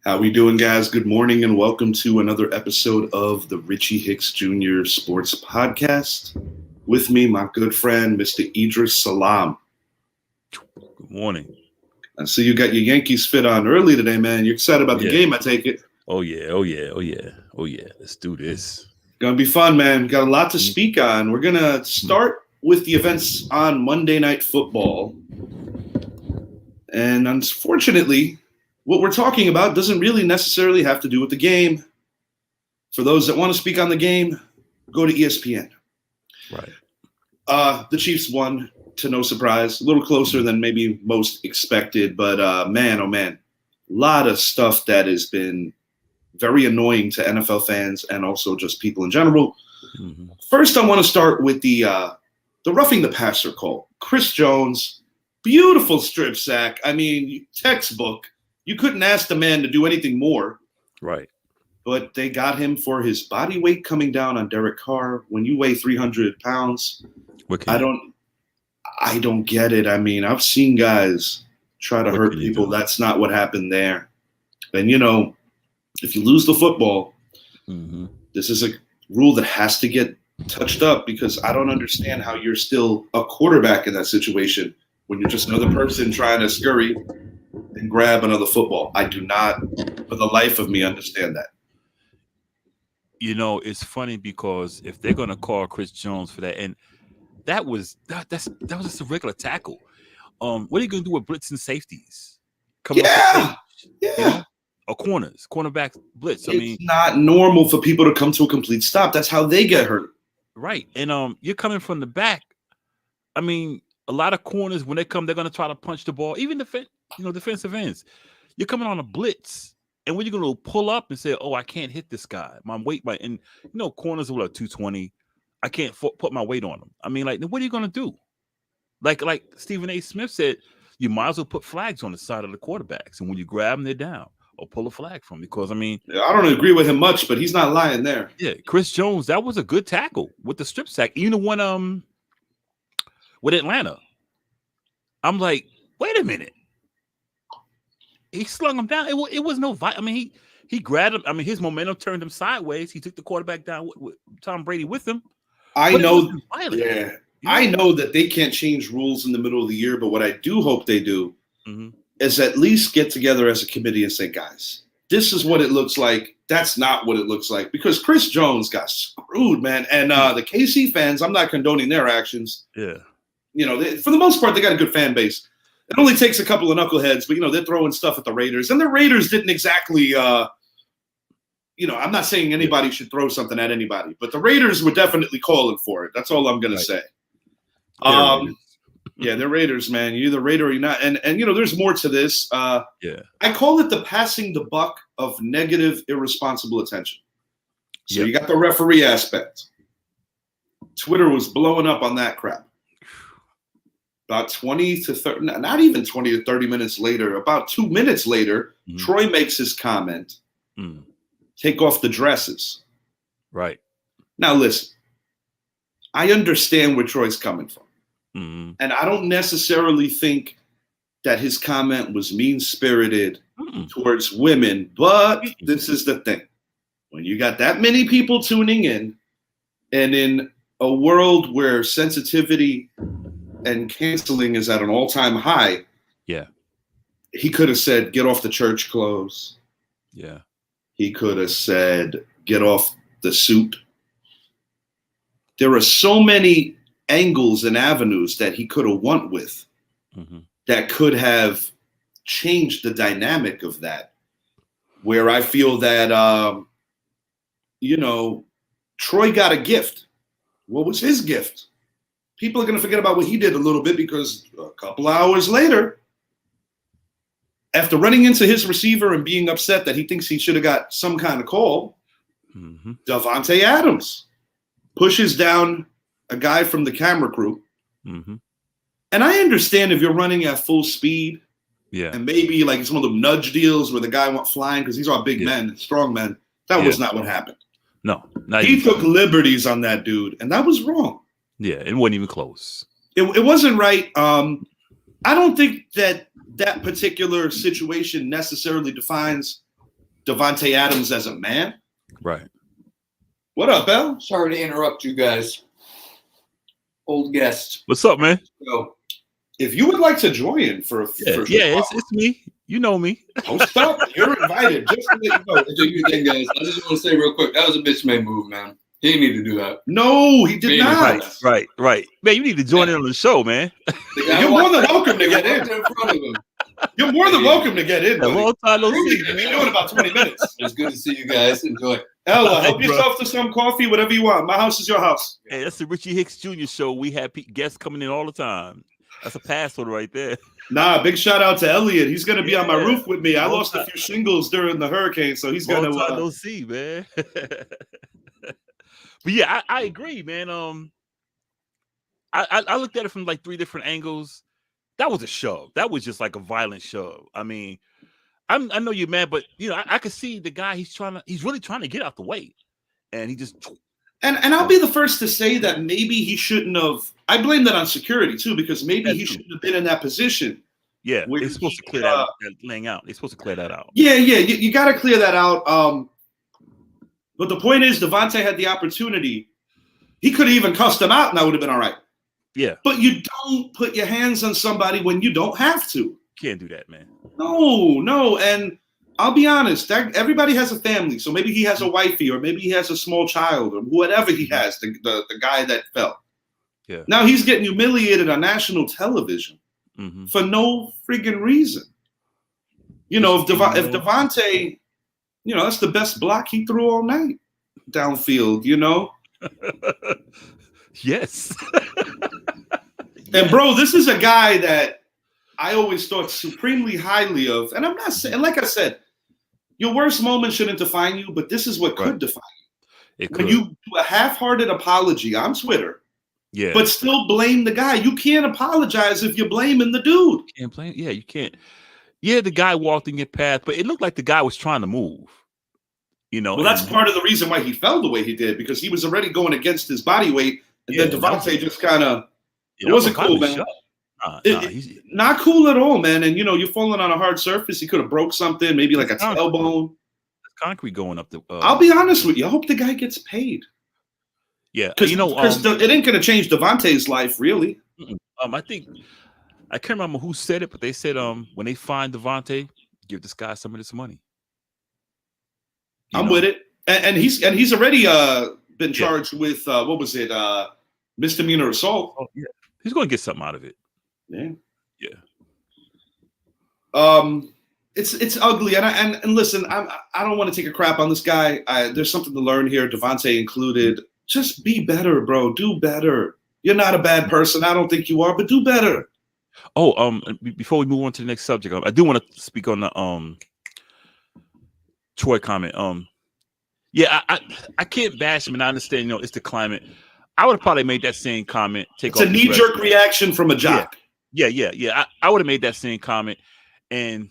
How we doing, guys? Good morning and welcome to another episode of the Richie Hicks Jr. Sports Podcast. With me, my good friend, Mr. Idris Salam. Good morning. I see you got your Yankees fit on early today, man. You're excited about the game, I take it. Oh yeah. Let's do this. Gonna be fun, man. Got a lot to speak on. We're gonna start with the events on Monday Night Football. And unfortunately, what we're talking about doesn't really necessarily have to do with the game. For those that want to speak on the game, go to ESPN. Right. The Chiefs won, to no surprise. A little closer than maybe most expected. But man, oh man, a lot of stuff that has been very annoying to NFL fans and also just people in general. Mm-hmm. First, I want to start with the roughing the passer call. Chris Jones, beautiful strip sack. I mean, textbook. You couldn't ask the man to do anything more. Right. But they got him for his body weight coming down on Derek Carr. When you weigh 300 pounds, I don't get it. I mean, I've seen guys try to hurt people. That's not what happened there. And, you know, if you lose the football, this is a rule that has to get touched up because I don't understand how you're still a quarterback in that situation when you're just another person trying to scurry and grab another football. I do not, for the life of me, understand that. You know, it's funny because if they're going to call Chris Jones for that, and that was just a regular tackle. What are you going to do with blitz and safeties? Yeah. You know? Or cornerback blitz. It's not normal for people to come to a complete stop. That's how they get hurt. Right. And you're coming from the back. I mean, a lot of corners, when they come, they're going to try to punch the ball. Even defensive ends. You're coming on a blitz. And when you're going to pull up and say, oh, I can't hit this guy. And corners are 220. I can't put my weight on them. I mean, like, what are you going to do? Like Stephen A. Smith said, you might as well put flags on the side of the quarterbacks. And when you grab them, they're down. Or pull a flag from because, I mean... I don't agree with him much, but he's not lying there. Yeah, Chris Jones, that was a good tackle with the strip sack. Even the one with Atlanta. I'm like, wait a minute. He slung him down. It was no... I mean, he grabbed him. I mean, his momentum turned him sideways. He took the quarterback down with Tom Brady with him. I know that they can't change rules in the middle of the year, but what I do hope they do is at least get together as a committee and say, guys, this is what it looks like. That's not what it looks like. Because Chris Jones got screwed, man. And the KC fans, I'm not condoning their actions. Yeah. You know, for the most part, they got a good fan base. It only takes a couple of knuckleheads, but, they're throwing stuff at the Raiders. And the Raiders didn't exactly, I'm not saying anybody should throw something at anybody, but the Raiders were definitely calling for it. That's all I'm going to say. Yeah, they're Raiders, man. You're either Raider or you're not. And there's more to this. I call it the passing the buck of negative, irresponsible attention. So you got the referee aspect. Twitter was blowing up on that crap. About 20 to 30, not even 20 to 30 minutes later, about 2 minutes later, Troy makes his comment, take off the dresses. Right. Now, listen, I understand where Troy's coming from. And I don't necessarily think that his comment was mean-spirited towards women, but this is the thing. When you got that many people tuning in, and in a world where sensitivity and canceling is at an all-time high, he could have said, get off the church clothes. Yeah. He could have said, get off the suit. There are so many angles and avenues that he could have went with that could have changed the dynamic of that, where I feel that, Troy got a gift. What was his gift? People are going to forget about what he did a little bit because a couple hours later, after running into his receiver and being upset that he thinks he should have got some kind of call, DaVante Adams pushes down a guy from the camera crew. And I understand if you're running at full speed, and maybe like some of the nudge deals where the guy went flying because these are big men, strong men. That was not what happened. No. He took liberties on that dude, and that was wrong. Yeah, it wasn't even close. It wasn't right. I don't think that particular situation necessarily defines DaVante Adams as a man. Right. What up, Bell? Sorry to interrupt you guys. Old guest. What's up, man? So, if you would like to join for it's me. You know me. Don't stop. You're invited. Just to let you know. do your thing, guys. I just want to say real quick, that was a bitch-made move, man. He didn't need to do that. No, he did not. Right. Man, you need to join in on the show, man. You're more than welcome to get in. You're more than welcome to get in. Long time no see. We'll be doing about 20 minutes. It's good to see you guys. Enjoy. Ella, help yourself to some coffee, whatever you want. My house is your house. Hey, that's the Richie Hicks Jr. show. We have guests coming in all the time. That's a password right there. Nah, big shout out to Elliot. He's gonna be on my roof with me. I lost a few shingles during the hurricane, so he's gonna. No see, man. But yeah, I agree, man. I looked at it from like 3 different angles. That was a shove. That was just like a violent shove. I mean, I know you're mad, but you know, I could see the guy. He's really trying to get out the way, and he just. And I'll be the first to say that maybe he shouldn't have. I blame that on security too, because maybe he shouldn't have been in that position. Yeah, they're supposed to clear that laying out. They're supposed to clear that out. Yeah, you got to clear that out. But the point is, DaVante had the opportunity. He could have even cussed him out, and that would have been all right. Yeah. But you don't put your hands on somebody when you don't have to. Can't do that, man. No. And I'll be honest, everybody has a family. So maybe he has a wifey, or maybe he has a small child, or whatever he has, the guy that fell. Yeah. Now he's getting humiliated on national television for no friggin' reason. You know, if DaVante, you know, that's the best block he threw all night downfield, you know? Yes. And bro, this is a guy that I always thought supremely highly of. And I'm not saying, like I said, your worst moment shouldn't define you, but this is what could define you. When you do a half-hearted apology on Twitter, but still blame the guy. You can't apologize if you're blaming the dude. You can't blame. Yeah, you can't. Yeah, the guy walked in your path, but it looked like the guy was trying to move. You know, well, that's part of the reason why he fell the way he did, because he was already going against his body weight, and then DaVante just kind of. It wasn't cool, man. Not cool at all, man. And you know, you're falling on a hard surface. He could have broke something, maybe like a tailbone. Concrete going up the. I'll be honest with you. I hope the guy gets paid. Yeah, because it ain't gonna change DaVante's life, really. I think I can't remember who said it, but they said when they find DaVante, give this guy some of this money. I'm with it, and he's already been charged with what was it, misdemeanor assault. Oh, yeah. He's going to get something out of it. Yeah. It's ugly, and listen, I don't want to take a crap on this guy. There's something to learn here, DaVante included. Just be better, bro. Do better. You're not a bad person. I don't think you are, but do better. Oh, before we move on to the next subject, I do want to speak on the Troy comment. Yeah, I can't bash him, and I understand, you know, it's the climate. I would have probably made that same comment. It's a knee-jerk reaction from a jock. Yeah. I would have made that same comment, and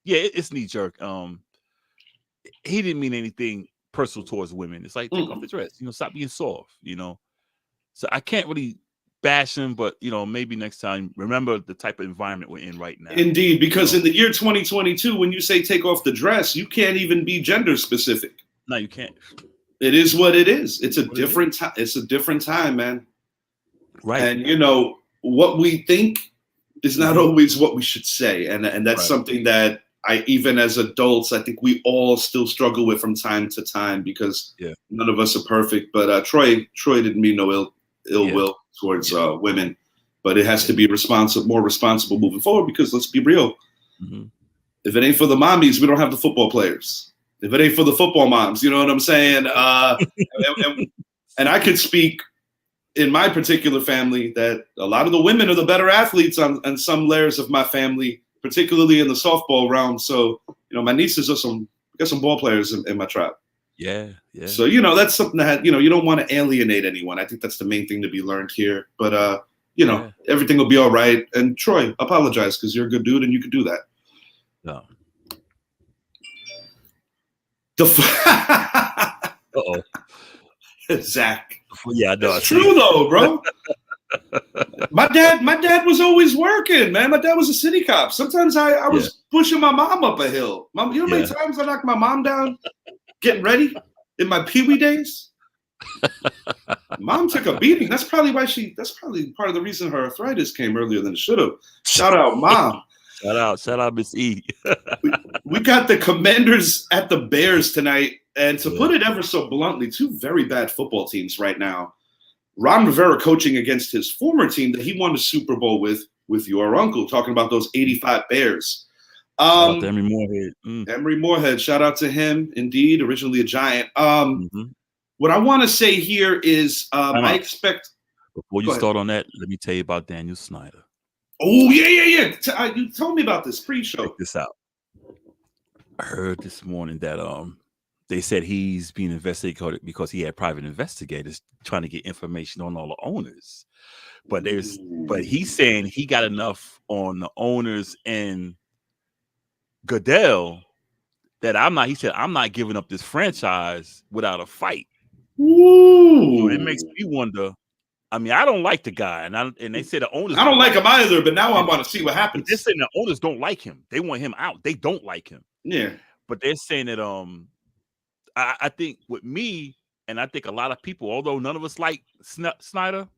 yeah, it's knee-jerk. He didn't mean anything personal towards women. It's like, take off the dress, you know, stop being soft, you know. So I can't really bash him, but you know, maybe next time remember the type of environment we're in right now. Indeed, because in the year 2022, when you say take off the dress, you can't even be gender specific. No, you can't. It is what it is. It's a different time. It's a different time, man. Right. And you know, what we think is not always what we should say, and that's something that even as adults, I think we all still struggle with from time to time, because none of us are perfect. But Troy didn't mean no ill will towards women, but it has to be more responsible moving forward, because let's be real. If it ain't for the mommies, we don't have the football players. If it ain't for the football moms, you know what I'm saying? And I could speak in my particular family that a lot of the women are the better athletes on some layers of my family, particularly in the softball realm. So, you know, my nieces are got some ball players in my tribe. Yeah. So, you know, that's something that, you know, you don't want to alienate anyone. I think that's the main thing to be learned here. But, you know, everything will be all right. And Troy, apologize, because you're a good dude and you can do that. No. Zach. Yeah, I know. It's true though, bro. My dad was always working, man. My dad was a city cop. Sometimes I was pushing my mom up a hill. You know how many times I knocked my mom down getting ready in my peewee days? Mom took a beating. That's probably part of the reason her arthritis came earlier than it should have. Shout out, Mom. Shout out, Miss E. we got the Commanders at the Bears tonight. And to put it ever so bluntly, two very bad football teams right now. Ron Rivera coaching against his former team that he won the Super Bowl with your uncle, talking about those 85 Bears. Shout out to Emory Moorhead. Emory Moorhead, shout out to him, indeed, originally a Giant. What I want to say here is I expect... Before you start on that, let me tell you about Daniel Snyder. Oh, yeah. You told me about this pre-show. Check this out. I heard this morning that they said he's being investigated because he had private investigators trying to get information on all the owners. But he's saying he got enough on the owners and Goodell that he said, I'm not giving up this franchise without a fight. Ooh. So it makes me wonder. I mean, I don't like the guy, and they said the owners. I don't like him either, but now I want to see what happens. They're saying the owners don't like him; they want him out. They don't like him. Yeah, but they're saying that I think with me, and I think a lot of people, although none of us like Snyder,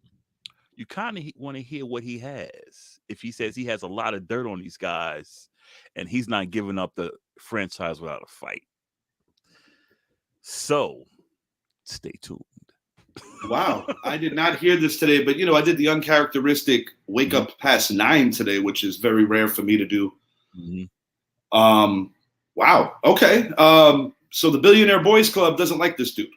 you kind of want to hear what he has. If he says he has a lot of dirt on these guys, and he's not giving up the franchise without a fight, so stay tuned. Wow, I did not hear this today, but I did the uncharacteristic wake up past 9 today, which is very rare for me to do. Wow. Okay. So the Billionaire Boys Club doesn't like this dude,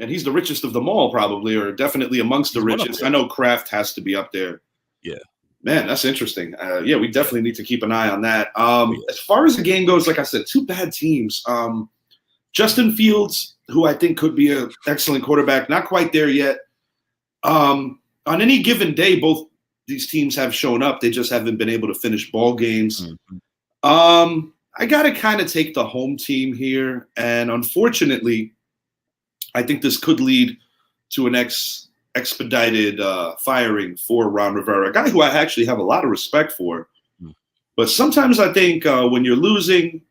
and he's the richest of them all, probably, or definitely amongst the richest. I know Kraft has to be up there. Yeah, man, that's interesting. We definitely need to keep an eye on that. As far as the game goes, like I said, two bad teams. Justin Fields, who I think could be an excellent quarterback, not quite there yet. On any given day, both these teams have shown up. They just haven't been able to finish ball games. I got to kind of take the home team here. And unfortunately, I think this could lead to an expedited firing for Ron Rivera, a guy who I actually have a lot of respect for. But sometimes I think when you're losing,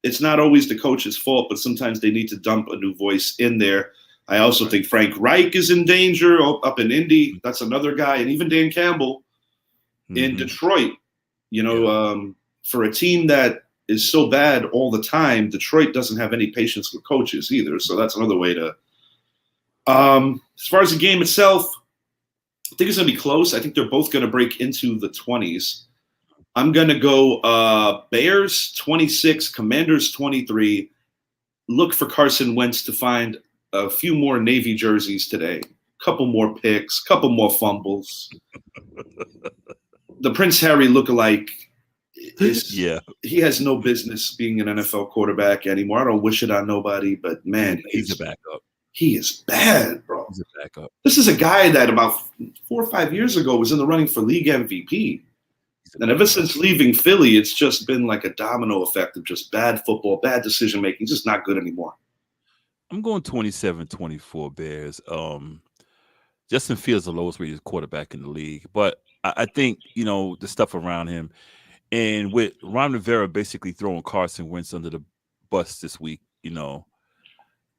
it's not always the coach's fault, but sometimes they need to dump a new voice in there. I also think Frank Reich is in danger up in Indy. That's another guy. And even Dan Campbell in Detroit. For a team that is so bad all the time, Detroit doesn't have any patience with coaches either. So that's another way to as far as the game itself, I think it's going to be close. I think they're both going to break into the 20s. I'm going to go Bears 26, Commanders 23. Look for Carson Wentz to find a few more Navy jerseys today. Couple more picks, couple more fumbles. The Prince Harry lookalike he has no business being an NFL quarterback anymore. I don't wish it on nobody, but man, he's a backup. He is bad, bro. He's a backup. This is a guy that about 4 or 5 years ago was in the running for league MVP. And ever since leaving Philly, it's just been like a domino effect of just bad football, bad decision-making, just not good anymore. I'm going 27-24 Bears. Justin Fields is the lowest rated quarterback in the league. But I think, the stuff around him, and with Ron Rivera basically throwing Carson Wentz under the bus this week, that's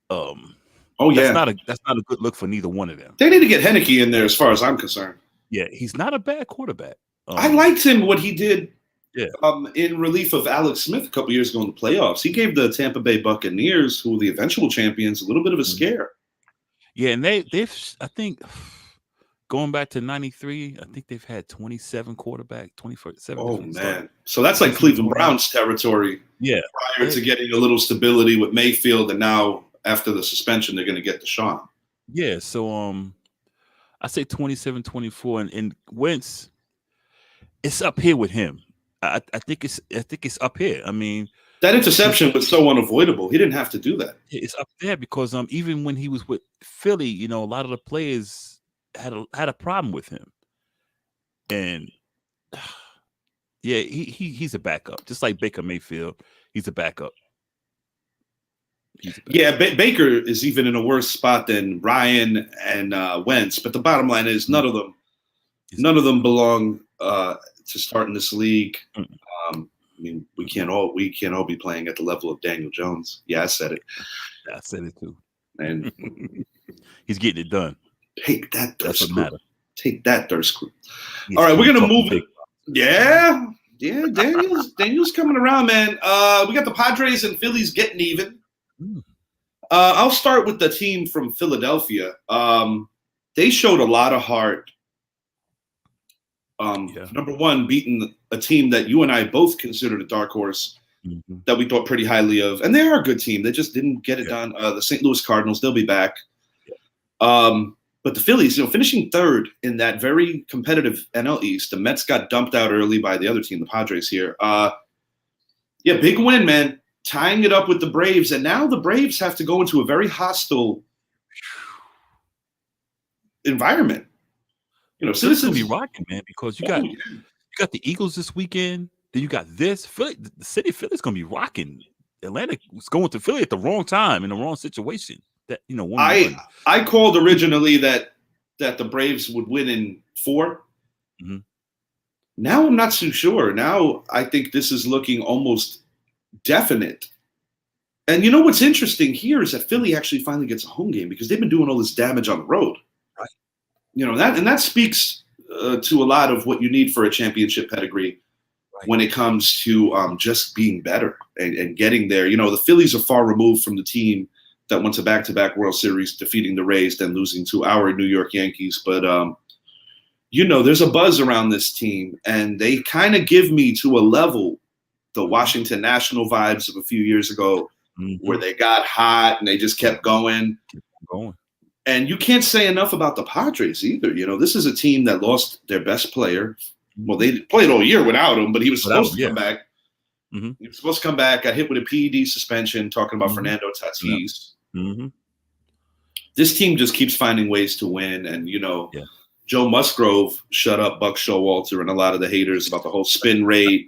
not a good look for neither one of them. They need to get Heineke in there as far as I'm concerned. Yeah, he's not a bad quarterback. I liked him, what he did in relief of Alex Smith a couple years ago in the playoffs. He gave the Tampa Bay Buccaneers, who were the eventual champions, a little bit of a scare. Yeah, and they've I think, going back to 93, I think they've had 27 quarterback, 27. Oh, man. So that's like Cleveland Browns territory. Yeah. Prior to getting a little stability with Mayfield, and now after the suspension, they're going to get Deshaun. Yeah, so I say 27-24, and Wentz, it's up here with him. I think it's up here. I mean, that interception was so unavoidable. He didn't have to do that. It's up there because even when he was with Philly, a lot of the players had a problem with him, and he's a backup, just like Baker Mayfield. He's a backup. Baker is even in a worse spot than Ryan and Wentz. But the bottom line is none of them None of them belong to start in this league. I mean, we can't all be playing at the level of Daniel Jones. Yeah, I said it. I said it too. And he's getting it done. Take that, That's what matters. Take that, Durst crew. All right, we're gonna move it. Yeah. Daniel's coming around, man. We got the Padres and Phillies getting even. I'll start with the team from Philadelphia. They showed a lot of heart. Number one, beating a team that you and I both considered a dark horse that we thought pretty highly of. And they are a good team. They just didn't get it done. The St. Louis Cardinals, they'll be back. But the Phillies, finishing third in that very competitive NL East. The Mets got dumped out early by the other team, the Padres here. Big win, man. Tying it up with the Braves. And now the Braves have to go into a very hostile environment. So this is gonna be rocking, man, because you got the Eagles this weekend. Then you got this. Philly, the city of Philly's gonna be rocking. Atlanta was going to Philly at the wrong time in the wrong situation. That I called originally that the Braves would win in 4. Now I'm not so sure. Now I think this is looking almost definite. And what's interesting here is that Philly actually finally gets a home game because they've been doing all this damage on the road. Right. That speaks to a lot of what you need for a championship pedigree when it comes to just being better and getting there. The Phillies are far removed from the team that went to back-to-back World Series, defeating the Rays, then losing to our New York Yankees. But, there's a buzz around this team, and they kind of give me to a level the Washington National vibes of a few years ago where they got hot and they just kept going. And you can't say enough about the Padres either. This is a team that lost their best player. Well, they played all year without him, but he was supposed to come back. He was supposed to come back, got hit with a PED suspension, talking about Fernando Tatis. This team just keeps finding ways to win. And, Joe Musgrove shut up Buck Showalter and a lot of the haters about the whole spin rate.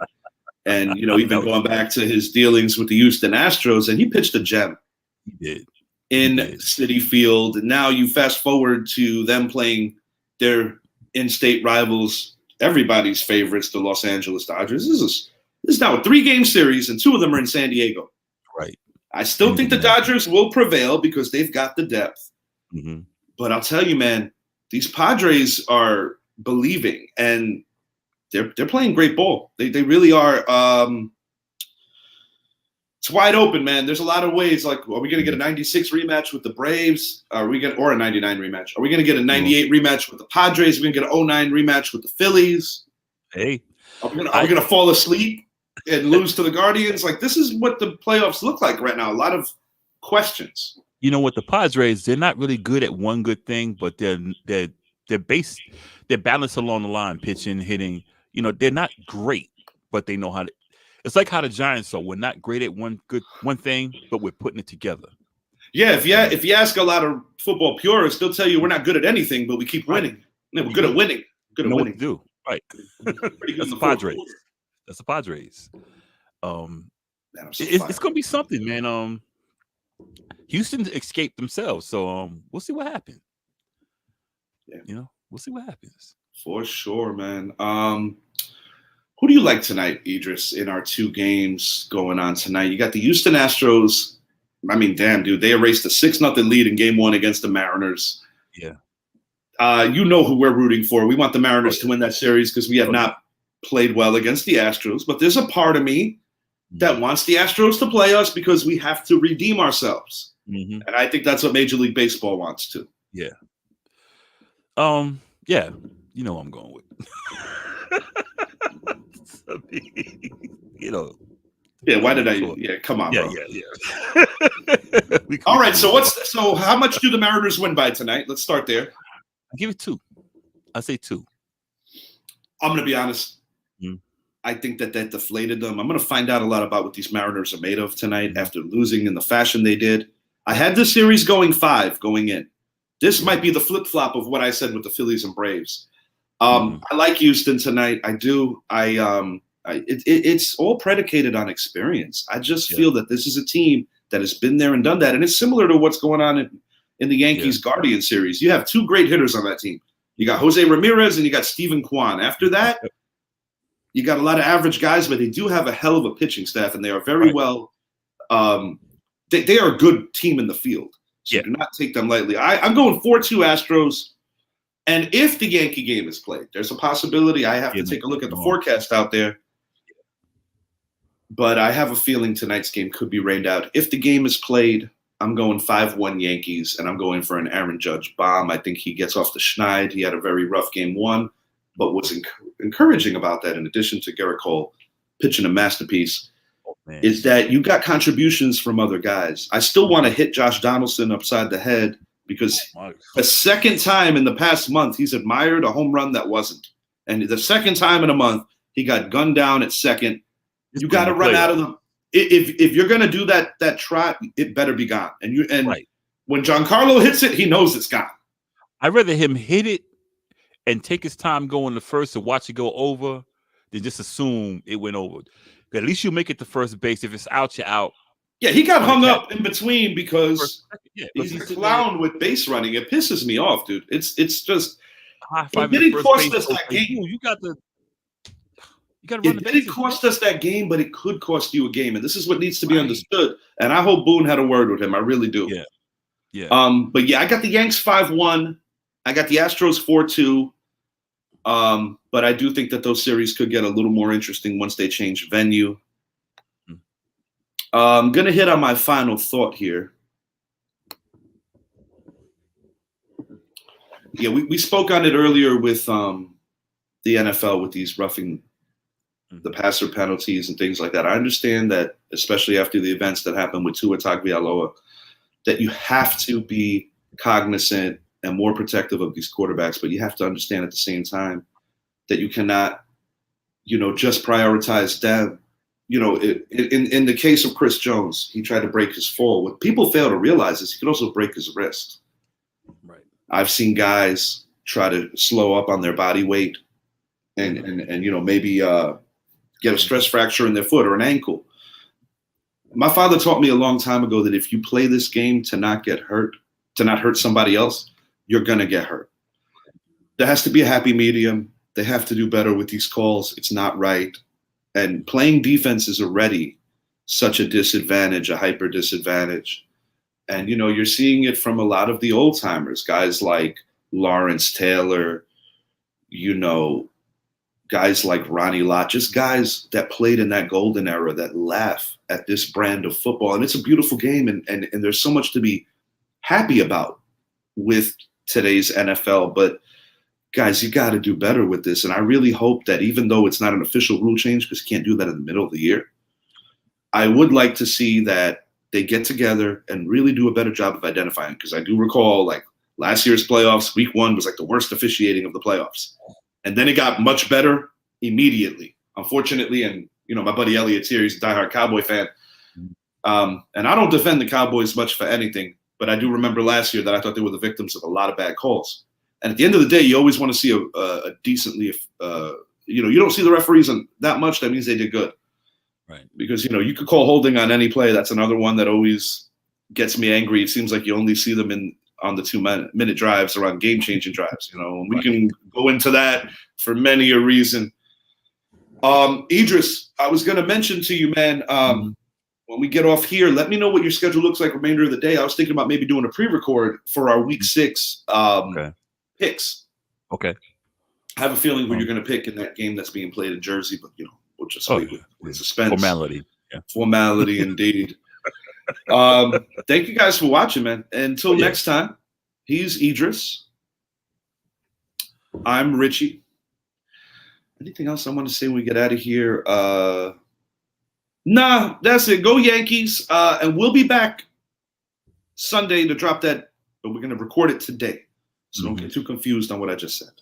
And, even going back to his dealings with the Houston Astros, and he pitched a gem. He did. In Citi Field. And now you fast forward to them playing their in-state rivals, everybody's favorites, the Los Angeles Dodgers. This is now a 3-game series, and 2 of them are in San Diego. Right. I still think the Dodgers will prevail because they've got the depth. But I'll tell you, man, these Padres are believing, and they're playing great ball. They really are. It's wide open, man. There's a lot of ways. Like, are we going to get a 96 rematch with the Braves? Or a 99 rematch? Are we going to get a 98 rematch with the Padres? Are we going to get an 09 rematch with the Phillies? Hey. Are we going to fall asleep and lose to the Guardians? Like, this is what the playoffs look like right now. A lot of questions. What the Padres, they're not really good at one good thing, but they're balanced along the line, pitching, hitting. They're not great, but they know how to. It's like how the Giants are. We're not great at one thing, but we're putting it together. Yeah, if you ask a lot of football purists, they'll tell you we're not good at anything, but we keep winning. We're good at winning. Good at winning. What to do. Right. That's the Padres. That's the Padres. It's gonna be something, man. Houston escaped themselves, so we'll see what happens. Yeah. We'll see what happens. For sure, man. Who do you like tonight, Idris, in our 2 games going on tonight? You got the Houston Astros. I mean, damn, dude, they erased a 6-0 lead in game 1 against the Mariners. Yeah. Who we're rooting for. We want the Mariners to win that series because we have not played well against the Astros. But there's a part of me that wants the Astros to play us because we have to redeem ourselves. And I think that's what Major League Baseball wants to. Yeah. Yeah. You know what I'm going with. Yeah, why did I? Yeah, come on, bro. Yeah. All right, so how much do the Mariners win by tonight? Let's start there. I'll give it 2. I say 2. I'm going to be honest. I think that deflated them. I'm going to find out a lot about what these Mariners are made of tonight after losing in the fashion they did. I had this series going 5 going in. This might be the flip-flop of what I said with the Phillies and Braves. I like Houston tonight. I do. It's all predicated on experience. I just feel that this is a team that has been there and done that. And it's similar to what's going on in the Yankees Guardian series. You have 2 great hitters on that team. You got Jose Ramirez and you got Steven Kwan. After that, you got a lot of average guys, but they do have a hell of a pitching staff, and they are very well. They are a good team in the field. So do not take them lightly. I'm going 4-2 Astros. And if the Yankee game is played, there's a possibility. I have to take a look at the forecast out there. But I have a feeling tonight's game could be rained out. If the game is played, I'm going 5-1 Yankees, and I'm going for an Aaron Judge bomb. I think he gets off the schneid. He had a very rough game one, but what's encouraging about that, in addition to Garrett Cole pitching a masterpiece, is that you got contributions from other guys. I still want to hit Josh Donaldson upside the head because the second time in the past month, he's admired a home run that wasn't. And the second time in a month, he got gunned down at second. You got to run out of them. If you're going to do that trot, it better be gone. And when Giancarlo hits it, he knows it's gone. I'd rather him hit it and take his time going to first and watch it go over than just assume it went over. At least you make it to first base. If it's out, you're out. Yeah, he got hung up in between because he's a clown with base running. It pisses me off, dude. It's just it didn't cost us that game. You got to run the bases. It didn't cost us that game, but it could cost you a game, and this is what needs to be understood. And I hope Boone had a word with him. I really do. Yeah. But yeah, I got the Yanks 5-1. I got the Astros 4-2. But I do think that those series could get a little more interesting once they change venue. I'm going to hit on my final thought here. Yeah, we spoke on it earlier with the NFL with these roughing the passer penalties and things like that. I understand that, especially after the events that happened with Tua Tagovailoa, that you have to be cognizant and more protective of these quarterbacks, but you have to understand at the same time that you cannot, just prioritize them. In the case of Chris Jones, he tried to break his fall. What people fail to realize is he could also break his wrist. Right. I've seen guys try to slow up on their body weight and maybe get a stress fracture in their foot or an ankle. My father taught me a long time ago that if you play this game to not get hurt, to not hurt somebody else, you're going to get hurt. There has to be a happy medium. They have to do better with these calls. It's not right. And playing defense is already such a disadvantage, a hyper disadvantage. And, you're seeing it from a lot of the old timers, guys like Lawrence Taylor, guys like Ronnie Lott, just guys that played in that golden era that laugh at this brand of football. And it's a beautiful game. And there's so much to be happy about with today's NFL. But guys, you got to do better with this. And I really hope that even though it's not an official rule change, because you can't do that in the middle of the year, I would like to see that they get together and really do a better job of identifying. Because I do recall, like, last year's playoffs, week one was like the worst officiating of the playoffs. And then it got much better immediately, unfortunately. And, my buddy Elliot's here. He's a diehard Cowboy fan. And I don't defend the Cowboys much for anything, but I do remember last year that I thought they were the victims of a lot of bad calls. And at the end of the day, you always want to see a decently, you don't see the referees that much. That means they did good. Right. Because, you could call holding on any play. That's another one that always gets me angry. It seems like you only see them on the 2-minute drives or on game-changing drives. And we can go into that for many a reason. Idris, I was going to mention to you, man, when we get off here, let me know what your schedule looks like remainder of the day. I was thinking about maybe doing a pre-record for our week 6 picks. Okay. I have a feling who you're going to pick in that game that's being played in Jersey, but we'll just wait with suspense. Formality. Yeah. Formality indeed. Thank you guys for watching, man. Until next time, he's Idris. I'm Richie. Anything else I want to say when we get out of here? Nah, that's it. Go Yankees. And we'll be back Sunday to drop that, but we're going to record it today. So don't get too confused on what I just said.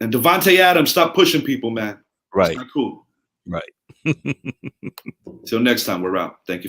And DaVante Adams, stop pushing people, man. Right. It's not cool. Right. Till next time, we're out. Thank you.